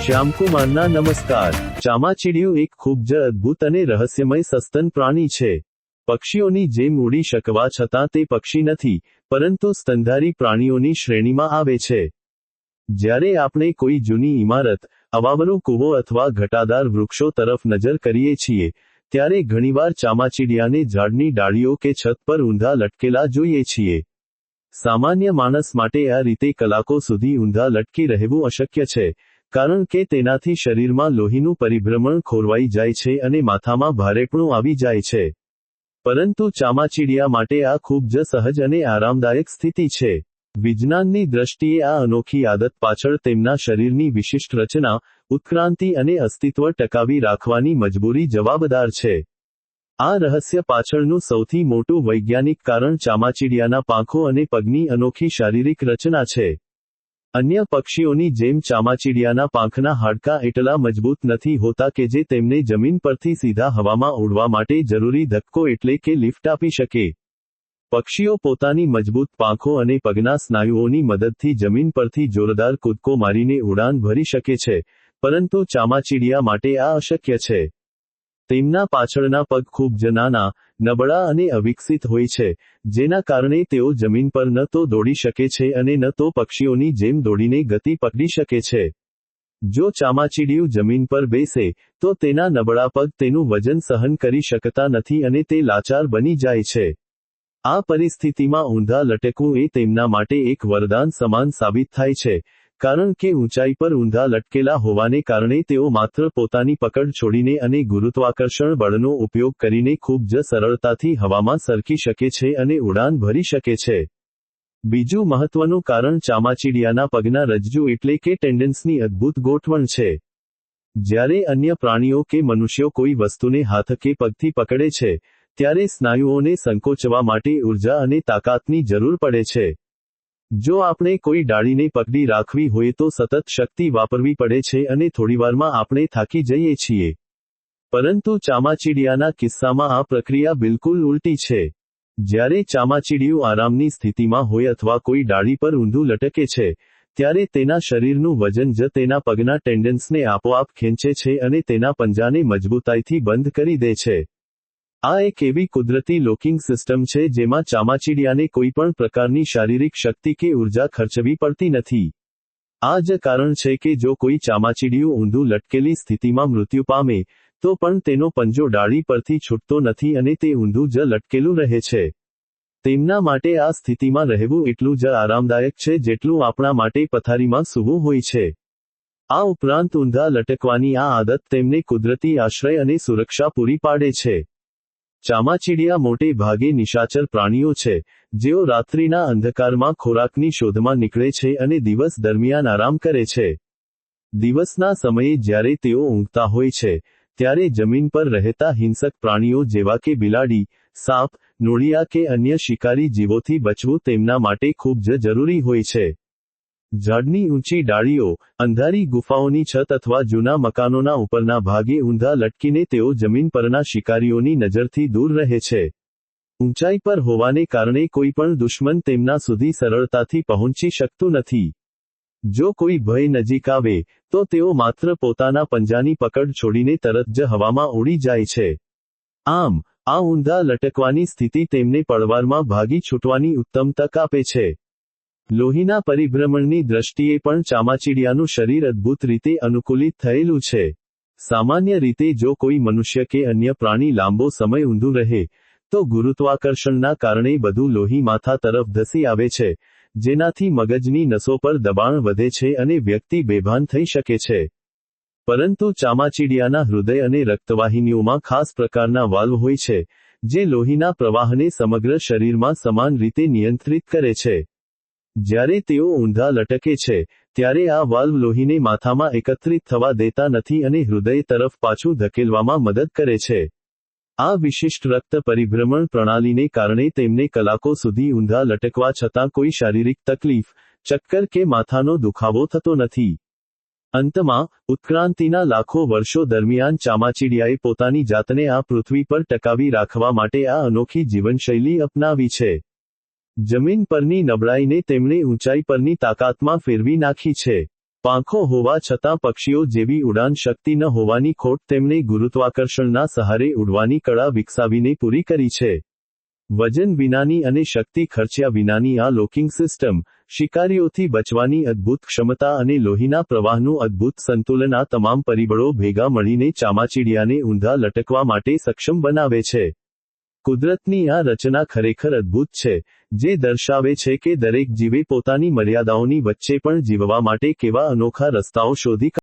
શ્યામકુમારના નમસ્કાર। ચામાચીડિયું એક ખૂબ જ અદ્ભુત અને રહસ્યમય સસ્તન પ્રાણી છે। પક્ષીઓની જેમ ઉડી શકવા છતાં તે પક્ષી નથી, પરંતુ સ્તનધારી પ્રાણીઓની શ્રેણીમાં આવે છે। જ્યારે આપણે કોઈ જૂની ઇમારત, અવાવરો કૂવો અથવા ઘટાદાર વૃક્ષો તરફ નજર કરીએ છીએ, ત્યારે ઘણીવાર ચામાચીડિયાને ઝાડની ડાળીઓ કે છત પર ઊંધા લટકેલા જોઈએ છીએ। સામાન્ય માણસ માટે આ રીતે કલાકો સુધી ઊંધા લટકી રહેવું અશક્ય છે, કારણ કે તેનાથી શરીરમાં લોહીનું પરિભ્રમણ ખોરવાઈ જાય છે અને માથામાં ભારેપણું આવી જાય છે। પરંતુ ચામાચીડિયા માટે આ ખૂબ જ સહજ અને આરામદાયક સ્થિતિ છે। વિજ્ઞાનની દ્રષ્ટિએ આ અનોખી આદત પાછળ તેમના શરીરની વિશિષ્ટ રચના, ઉત્ક્રાંતિ અને અસ્તિત્વ ટકાવી રાખવાની મજબૂરી જવાબદાર છે। આ રહસ્ય પાછળનું સૌથી મોટું વૈજ્ઞાનિક કારણ ચામાચીડિયાના પાંખો અને પગની અનોખી શારીરિક રચના છે। અન્ય પક્ષીઓની જેમ ચામાચીડિયાના પાંખના હાડકાં એટલા મજબૂત નથી હોતા કે જે તેમને જમીન પરથી સીધા હવામાં ઉડવા માટે જરૂરી ધક્કો એટલે કે લિફ્ટ આપી શકે। પક્ષીઓ પોતાની મજબૂત પાંખો અને પગના સ્નાયુઓની મદદથી જમીન પરથી જોરદાર કૂદકો મારીને ઉડાન ભરી શકે છે, પરંતુ ચામાચીડિયા માટે આ અશક્ય છે। તેમના પાછળના પગ ખૂબ જ નાના, નબળા અને અવિકસિત હોય છે, જેના કારણે તેઓ જમીન પર ન તો દોડી શકે છે અને ન તો પક્ષીઓની જેમ દોડીને ગતિ પકડી શકે છે। જો ચામાચીડિયું જમીન પર બેસે, તો તેના નબળા પગ તેનું વજન સહન કરી શકતા નથી અને તે લાચાર બની જાય છે। આ પરિસ્થિતિમાં ઊંધા લટકવું એ તેમના માટે એક વરદાન સમાન સાબિત થાય છે, કારણ કે ઊંચાઈ પર ઊંધા લટકેલા હોવાને કારણે તેઓ માત્ર પોતાની પકડ છોડીને અને ગુરુત્વાકર્ષણ બળનો ઉપયોગ કરીને ખૂબ જ સરળતાથી હવામાં સરકી શકે છે અને ઉડાન ભરી શકે છે। બીજું મહત્વનું કારણ ચામાચીડિયાના પગના રજ્જુ એટલે કે ટેન્ડન્સની અદ્ભુત ગોઠવણ છે। જ્યારે અન્ય પ્રાણીઓ કે મનુષ્યો કોઈ વસ્તુને હાથ કે પગથી પકડે છે, ત્યારે સ્નાયુઓને સંકોચવા માટે ઊર્જા અને તાકાતની જરૂર પડે છે। જો આપણે કોઈ ડાળીને પકડી રાખવી હોય તો સતત શક્તિ વાપરવી પડે છે અને થોડીવારમાં આપણે થાકી જઈએ છીએ। પરંતુ ચામાચીડિયાના કિસ્સામાં આ પ્રક્રિયા બિલકુલ ઉલટી છે। જ્યારે ચામાચીડિયું આરામની સ્થિતિમાં હોય અથવા કોઈ ડાળી પર ઊંધું લટકે છે, ત્યારે તેના શરીરનું વજન જ તેના પગના ટેન્ડન્સને આપોઆપ ખેંચે છે અને તેના પંજાને મજબૂતાઈથી બંધ કરી દે છે। આ એક એવી કુદરતી લોકિંગ સિસ્ટમ છે જેમાં ચામાચીડિયાને કોઈ પણ પ્રકારની શારીરિક શક્તિ કે ઊર્જા ખર્ચવી પડતી નથી। આ જ કારણ છે કે જો કોઈ ચામાચીડિયું ઊંધું લટકેલી સ્થિતિમાં મૃત્યુ પામે, તો પણ તેનો પંજો ડાળી પરથી છૂટતો નથી અને તે ઊંધું જ લટકેલું રહે છે। તેમના માટે આ સ્થિતિમાં રહેવું એટલું જ આરામદાયક છે જેટલું આપણા માટે પથારીમાં સૂવું હોય છે। આ ઉપરાંત ઊંધા લટકવાની આ આદત તેમને કુદરતી આશ્રય અને સુરક્ષા પૂરી પાડે છે। ચામાચીડિયા મોટે ભાગે નિશાચર પ્રાણીઓ છે, જેઓ રાત્રિના અંધકારમાં ખોરાકની શોધમાં નીકળે છે અને દિવસ દરમિયાન આરામ કરે છે। દિવસના સમયે જ્યારે તેઓ ઊંઘતા હોય છે, ત્યારે જમીન પર રહેતા હિંસક પ્રાણીઓ જેવા કે બિલાડી, સાપ, નોળિયા કે અન્ય શિકારી જીવોથી બચવું તેમના માટે ખૂબ જ જરૂરી હોય છે। ઝાડની ઊંચી ડાળીઓ, અંધારી ગુફાઓની છત અથવા જૂના મકાનોના ઉપરના ભાગે ઊંધા લટકીને તેઓ જમીન પરના શિકારીઓની નજરથી દૂર રહે છે। ઊંચાઈ પર હોવાને કારણે કોઈ પણ દુશ્મન તેમના સુધી સરળતાથી પહોંચી શકતું નથી। જો કોઈ ભય નજીક આવે, તો તેઓ માત્ર પોતાના પંજાની પકડ છોડીને તરત જ હવામાં ઉડી જાય છે। આમ, આ ઊંધા લટકવાની સ્થિતિ તેમને પળવારમાં ભાગી છૂટવાની ઉત્તમ તક આપે છે। લોહીના પરિભ્રમણની દ્રષ્ટિએ પણ ચામાચીડિયાનું શરીર અદ્ભુત રીતે અનુકૂલિત થયેલું છે। સામાન્ય રીતે જો કોઈ મનુષ્ય કે અન્ય પ્રાણી લાંબો સમય ઊંધું રહે, તો ગુરુત્વાકર્ષણના કારણે બધું લોહી માથા તરફ ધસી આવે છે, જેનાથી મગજની નસો પર દબાણ વધે છે અને વ્યક્તિ બેભાન થઈ શકે છે। પરંતુ ચામાચીડિયાના હૃદય અને રક્તવાહિનીઓમાં ખાસ પ્રકારના વાલ્વ હોય છે, જે લોહીના પ્રવાહને સમગ્ર શરીરમાં સમાન રીતે નિયંત્રિત કરે છે। જ્યારે તેઓ ઊંધા લટકે છે, ત્યારે આ વાલ્વ લોહીને માથામાં એકત્રિત થવા દેતા નથી અને હૃદય તરફ પાછું ધકેલવામાં મદદ કરે છે। આ વિશિષ્ટ રક્ત પરિભ્રમણ પ્રણાલીને કારણે તેમને કલાકો સુધી ઊંધા લટકવા છતાં કોઈ શારીરિક તકલીફ, ચક્કર કે માથાનો દુખાવો થતો નથી। અંતમાં, ઉત્ક્રાંતિના લાખો વર્ષો દરમિયાન ચામાચીડિયાએ પોતાની જાતને આ પૃથ્વી પર ટકાવી રાખવા માટે આ અનોખી જીવનશૈલી અપનાવી છે। જમીન પરની નબળાઈને તેમણે ઊંચાઈ પરની તાકાતમાં ફેરવી નાખી છે। પાંખો હોવા છતાં પક્ષીઓ જેવી ઉડાન શક્તિ ન હોવાની ખોટ તેમણે ગુરુત્વાકર્ષણના સહારે ઉડવાની કળા વિકસાવીને પૂરી કરી છે. વજન વિનાની અને શક્તિ ખર્ચ્યા વિનાની આ લોકિંગ સિસ્ટમ, શિકારીઓથી બચવાની અદ્ભુત ક્ષમતા અને લોહીના પ્રવાહનું અદ્ભુત સંતુલન આ તમામ પરિબળો ભેગા મળીને ચામાચીડિયાને ઊંધા લટકવા માટે સક્ષમ બનાવે છે. કુદરતની આ રચના ખરેખર અદ્ભુત છે, જે દર્શાવે છે કે દરેક જીવે પોતાની મર્યાદાઓની વચ્ચે પણ જીવવા માટે કેવા અનોખા રસ્તાઓ શોધી